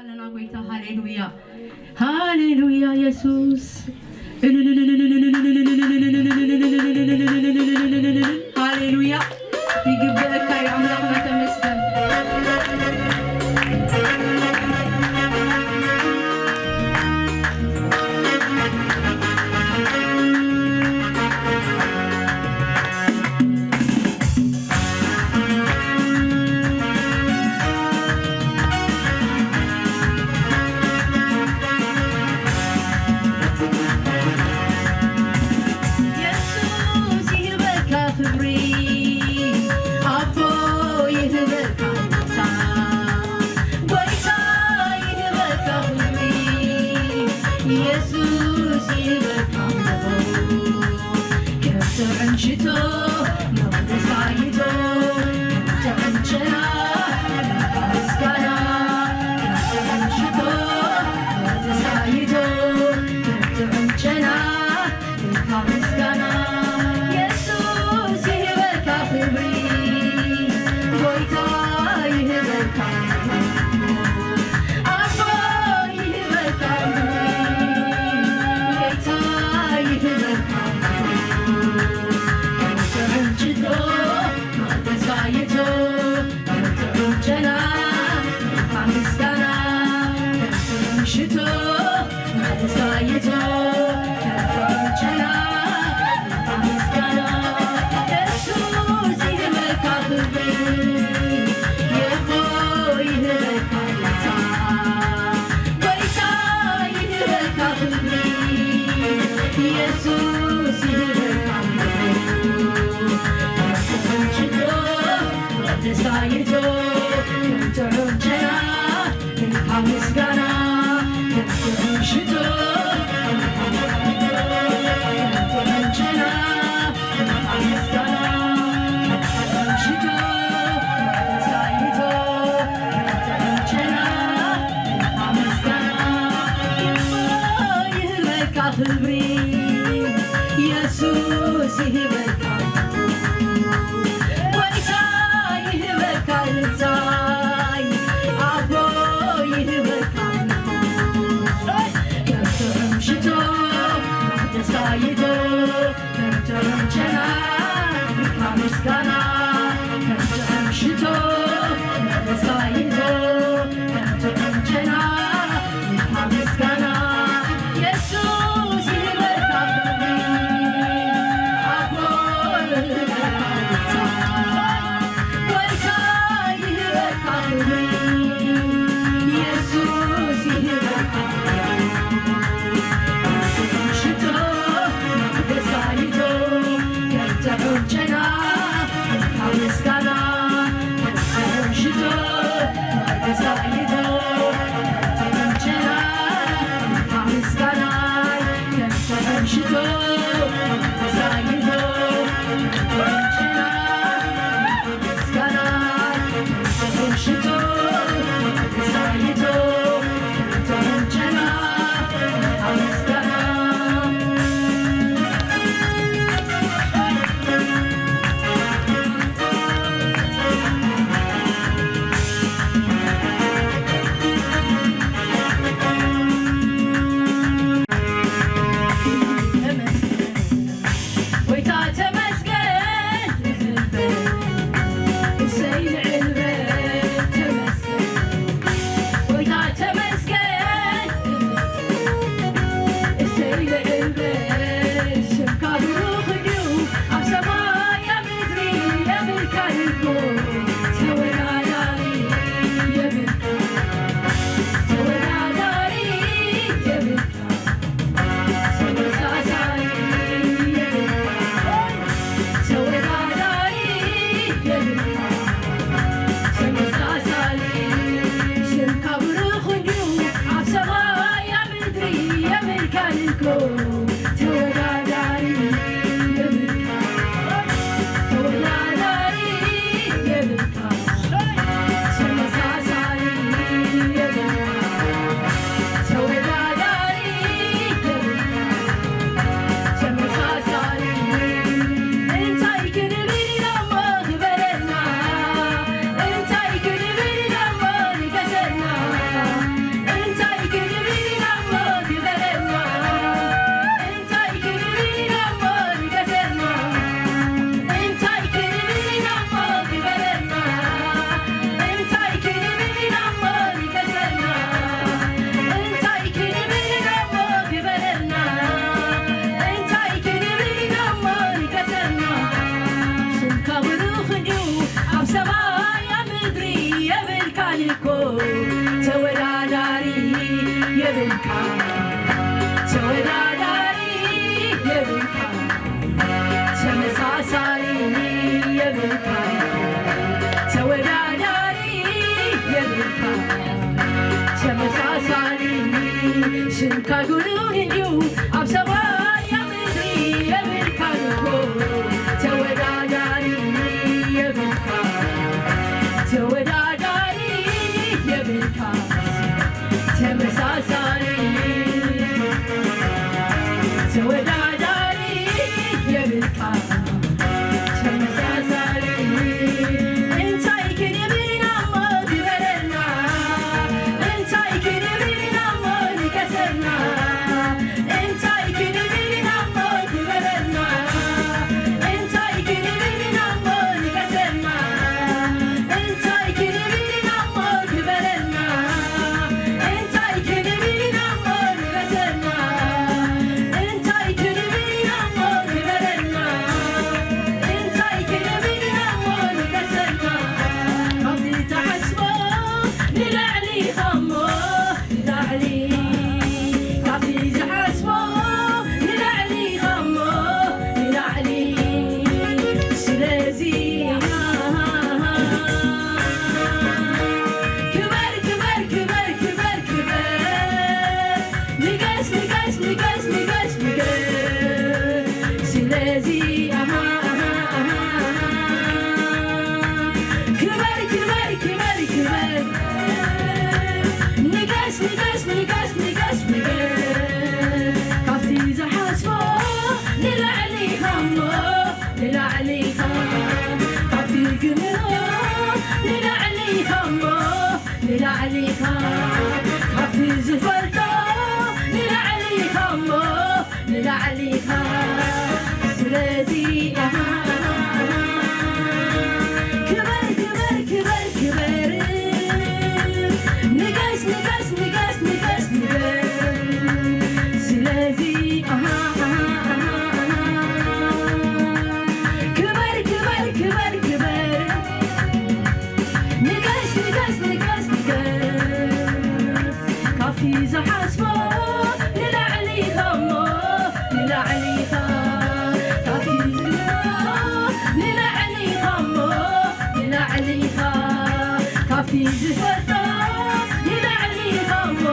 ካለና ጎይታ ሃሌሉያ ሃሌሉያ ኢየሱስ ሃሌሉያ ይግበካ የአምላክ ተመስገን Jesus ሽንካጉኑንዩ ኣብ ሰማይ ኣብ ምድሪ የብልካንኮ ተወዳዳሪ የብልካ ተወዳዳሪ የብልካ ተመሳሳሪ ተወዳዳሪ የብልካ ተመሳሳሪ እንታይ ክንብል ናሞ ግበረና እንታይ ክንብል ናሞ ንገሰና እንታይ ክንብል ናሞ ግበረና እንታይ ክንብል ናሞ ንገሰና እንታይ ክንብል ናሞ ግበረና እንታይ ክንብል ናሞ ንገሰና እንታይ ክንብል ናሞ ግበረና እንታይ ክንብል ናሞ ንገሰና ኣብቲ ተሓስቦ ንላዕሊ ኸሞ ንላዕሊ ካብቲ ዝሓስቦ ንላዕሊ ኸሞ ንላዕሊ ስለዚ ክበር ክበር ክበር ክበር ክበር ንገስ ንገስ ንገስ ንገስ ንገስ ስለዚ ክበር ክበር ክበር ክበር ንገስ ንገስ ንገስ ንገስ ንገስ ካብቲ ዝሓስቦ ንላዕሊ ኸሞ ንላዕሊ ካብቲ ግምሮ ንላዕሊ ኸሞ ንላዕሊ ካብቲ ዝፈልጦ ንላዕሊ ኸሞ ንላዕሊ ስለዚ ክበር ክበር ክበር ክበር ንገስ ንገስ ንገስ ንገስ ንገስ ስለዚ ክበር ክበር ክበር ክበር ንገስ ንገስ ንገስ ንገስ ካብቲ ዝሓስቦ ንላዕሊ ኸሞ ንላዕሊ ካብቲ ዝምሮ ንላዕሊ ኸሞ ንላዕሊ ካብቲ ዝፈልጦ ንላዕሊ ኸሞ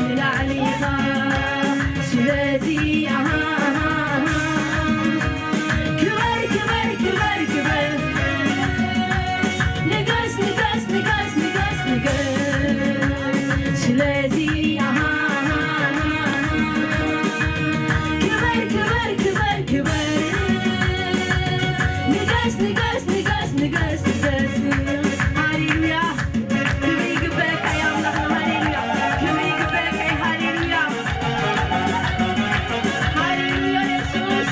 ንላዕሊ ስለዚ ክበር ክበር ክበር ክበር ንገስ ንገስ ንገስ ንገስ ንገስ ስለዚ ክበር ክበር ክበር ክበር ንገስ ንገስ ንገስ ንገስ ንገስ ሃሌሉያ ክብሪ ይግበአካ ያ ኣምላኽ ሃሌሉያ ክብሪ ይግበአካ ሃሌሉያ ሃሌሉያ ኢየሱስ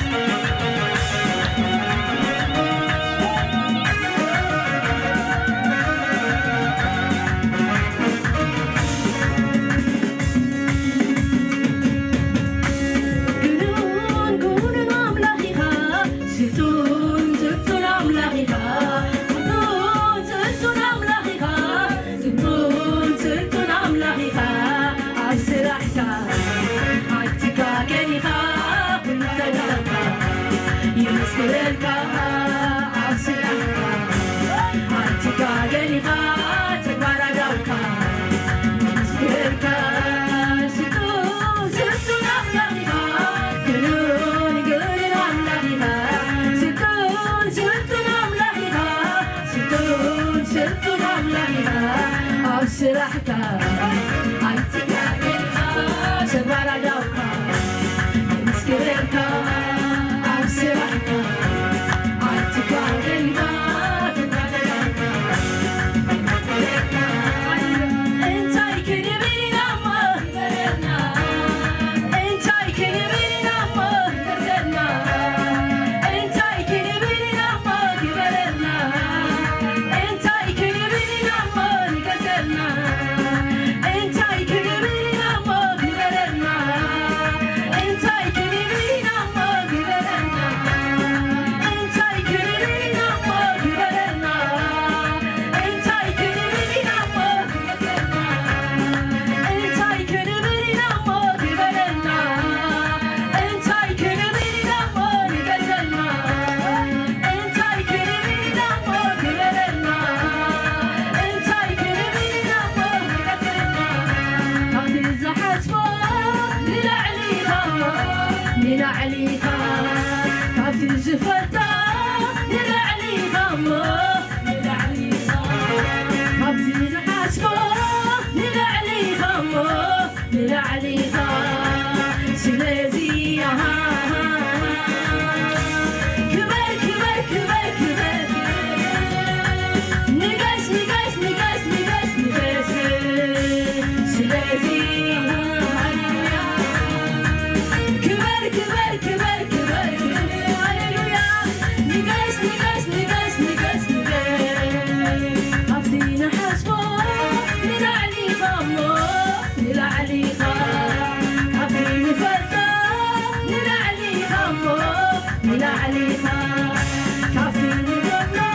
ግኑን ግኑን ኣምላኽ ኢኻ ስልጡን ስልጡን ኣምላኽ ኢኻ ስልጡን ስልጡን ኣምላኽ ኢኻ ስልጡን ስልጡን ኣምላኽ ኢኻ ኣብ ስራሕካ ኣይትጋገን ኢኻ ኩሉ ተግባርካ ይመስክረልካ ኣብ ስራሕካ ኣይትጋገን ኢኻ ተግባር ኣዳውካ ይመስክረልካ ስልጡን ስልጡን ኣምላኽ ኢኻ ግኑን ግኑን ኣምላኽ ኢኻ ስልጡን ስልጡን ኣምላኽ ኢኻ ስልጡን ስልጡን ኣምላኽ ኢኻ ኣብ ስራሕካ ኣይትጋገን ኢኻ زفتا نلعلي غمو نلعلي غمو عبدي نحاسبو نلعلي غمو نلعلي غمو سلازي كبر كبر كبر كبر نقاس نقاس نقاس نقاس نقاس سلازي كبر كبر كبر كبر هاليلويا نقاس نقاس نقاس نقاس نقاس عبدينا حسبو نلعلي غمو نلعلي غم عبدينا فتى نلعلي غمو نلعلي غم عبدينا غمو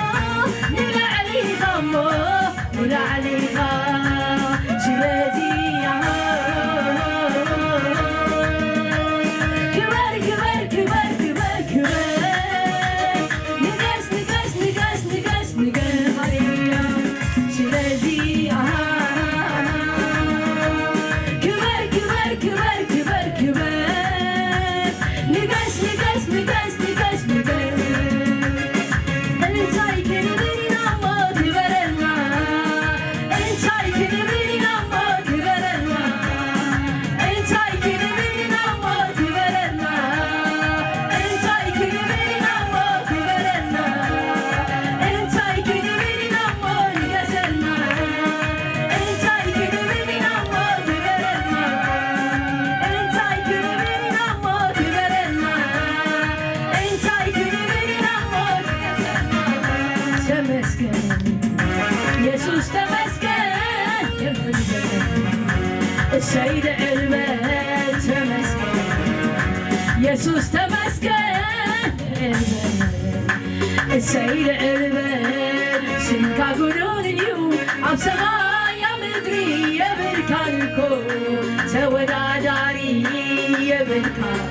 نلعلي غمو نلعلي غم سلازي كبر كبر كبر كبر كبر نقاس نقاس نقاس نقاس نقاس هاليلويا سلازي كبر كبر كبر كبر كبر نقاس نقاس نقاس نقاس نقاس انت يكن بيني نما كبرنا انت يكن بيني نما كبرنا انت يكن بيني نما كبرنا انت يكن بيني نما كبرنا انت يكن بيني نما نقاسنا انت يكن بيني نما كبرنا انت يكن بيني نما كبرنا انت يكن بيني نما تمسكن يسوس تمسكن السيد علمان تمسكن يسوس تمسكن السيد علمان سنكا قولون اليوم عم سمايا مدري يا بركانكو سودا داري يا بركان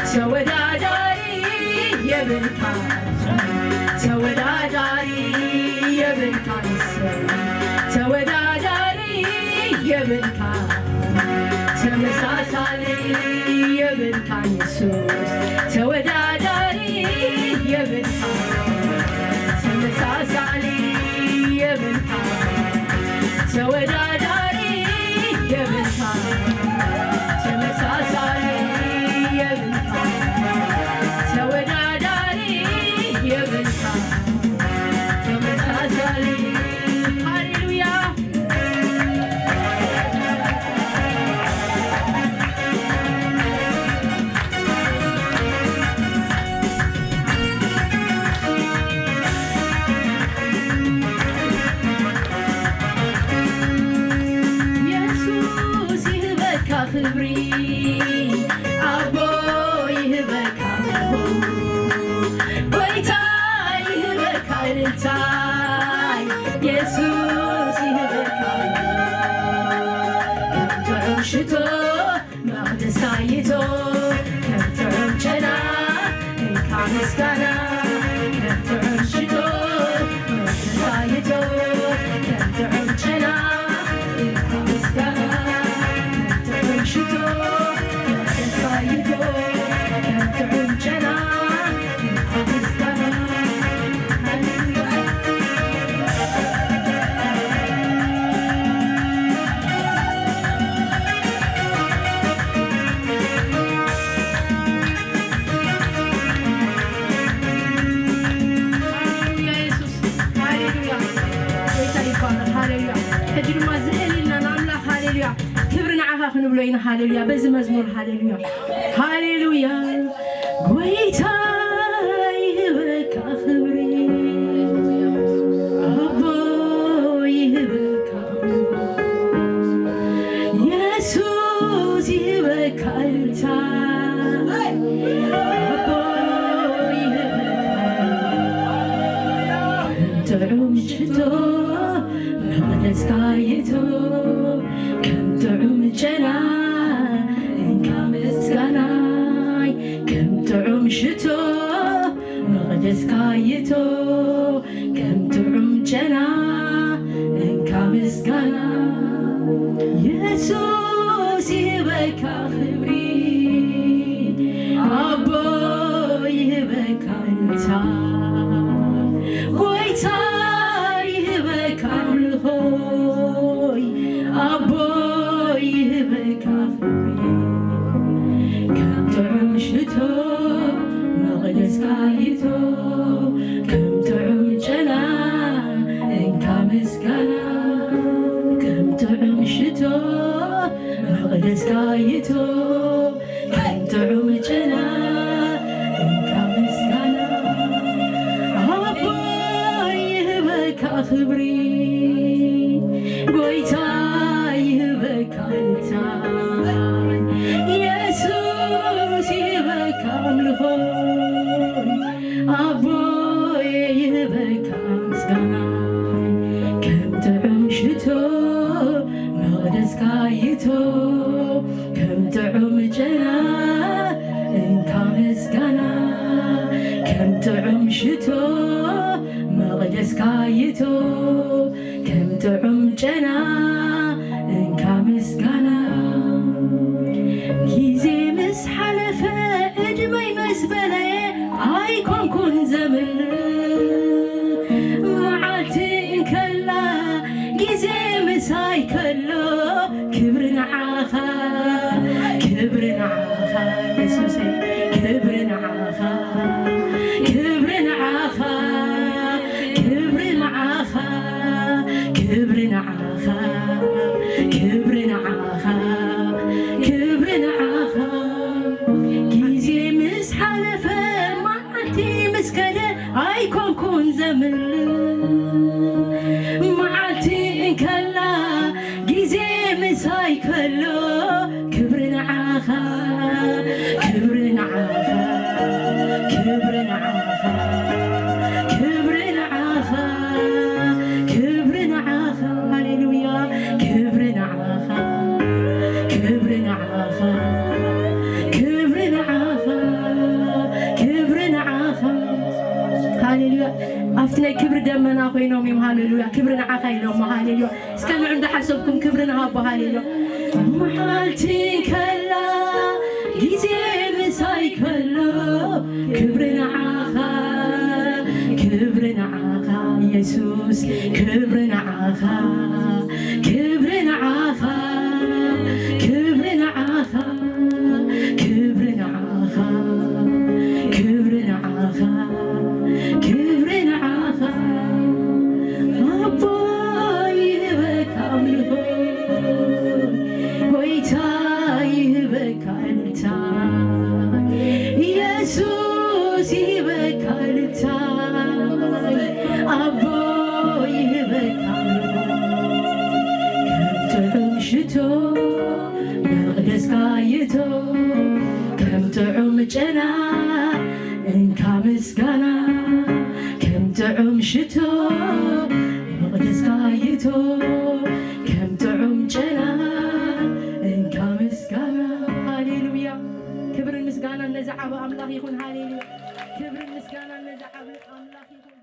سودا داري يا بركان سودا داري يا بركان سودا داري يا بركان تمساسالي يا بركان يسوس سودا داري يا بركان تمساسالي يا بركان سودا داري يا بركان تمساسالي يا بركان سودا داري يا بركان تمساسالي هاليلويا يسوس يهبك خبري أبو يهبك أبو بيتاي يهبك انتاي يسوس يهبك كم تعمشتو مهد سايتو كم تعمشنا كم مسكنا كم تعمشتو مهد سايتو كم تعمشنا كم مسكنا كم تعمشتو مهد سايتو كم تعمشنا كم مسكنا خنبلوين هاليلويا بز مزمور هاليلويا هاليلويا قويتا يهبك خبري أبو يهبك يسوس يهبك أنتا أبو يهبك كم تعمشتو نغدت كايتو كم تعمشنا كم مسكناي كم تعمشتو نغدت كايتو كم تعمشنا كم مسكناي يسوس يهبك خبري أبو يهبك ካይቶ ከም ጥዑም ጨና እንካ ምስጋና ከም ጥዑም ሽቶ መቕደስ ካይቶ ከም ጥዑም ጨና እንካ ምስጋና አባ ይህበካ ክብሪ ጎይታ ይህበካ ልታይ ኢየሱስ ይህበካ አምልኾ አቦዬ ይህበካ ምስጋና ከም ጥዑም ሽቶ መቕደስ ካይቶ ከም ጥዑም ጨና እንካ ምስጋና ከም ጥዑም ሽቶ መቕደስ ካይቶ ከም ጥዑም ጨና እንካ ምስጋና ጊዜ ምስ ሓለፈ ዕድመይ መስ በለየ ኣይኮንኩን ዘምል መዓልቲ እንከላ ጊዜ ምሳይ ከሎ ክብሪ ንዓኻ ክብሪ ንዓኻ ኢየሱሰይ ክብሪ ንዓኻ ክብሪ ንዓኻ ክብሪ ንዓኻ ክብሪ ንዓኻ ክብሪ ንዓኻ ክብሪ ንዓኻ ጊዜ ምስ ሓለፈ መዓልቲ ምስ ከደ ኣይኮንኩን ዘምል መዓልቲ እንከላ ጊዜ ምሳይ ከሎ ክብሪ ንዓኻ ክብሪ ንዓኻ ክብሪ ንዓኻ ክብሪ ንዓኻ ክብሪ ንዓኻ ሃሌሉያ ክብሪ ንዓኻ ክብሪ ንዓኻ ክብሪ ንዓኻ ክብሪ ንዓኻ ሃሌሉያ ኣብቲ ናይ ክብሪ ደመና ኮይኖም እዮም ሃሌሉያ ክብሪ ንዓኻ ኢሎም ሃሌሉያ እስከ ንዑ እንዳሓሰብኩም ክብሪ ንሃቦ ሃሌሉያ መዓልቲ ከላ ጊዜ ምሳይ ከሎ ክብሪ ንዓኻ ክብሪ ንዓኻ ኢየሱስ ክብሪ ንዓኻ ክብሪ ንዓኻ ክብሪ ንዓኻ ክብሪ ንዓኻ ክብሪ ንዓኻ ክብሪ ንዓኻ አባ ይህበካ አምልኾ ጎይታ ይህበካ ልታይ ኢየሱስ ይህበካ ልታይ አቦ ይህበካ ከም ጥዑም ሽቶ መቕደስ ካይቶ ከም ጥዑም ጨና እንካ ምስጋና ከም ጥዑም ሽቶ መቕደስ ካይቶ ከም ጥዑም ጨና እንካ ምስጋና ሃሌሉያ ክብርን ምስጋና ነዝዓበ ኣምላኽ ይኹን ሃሌሉያ ክብርን ምስጋና ነዝዓበ ኣምላኽ ይኹን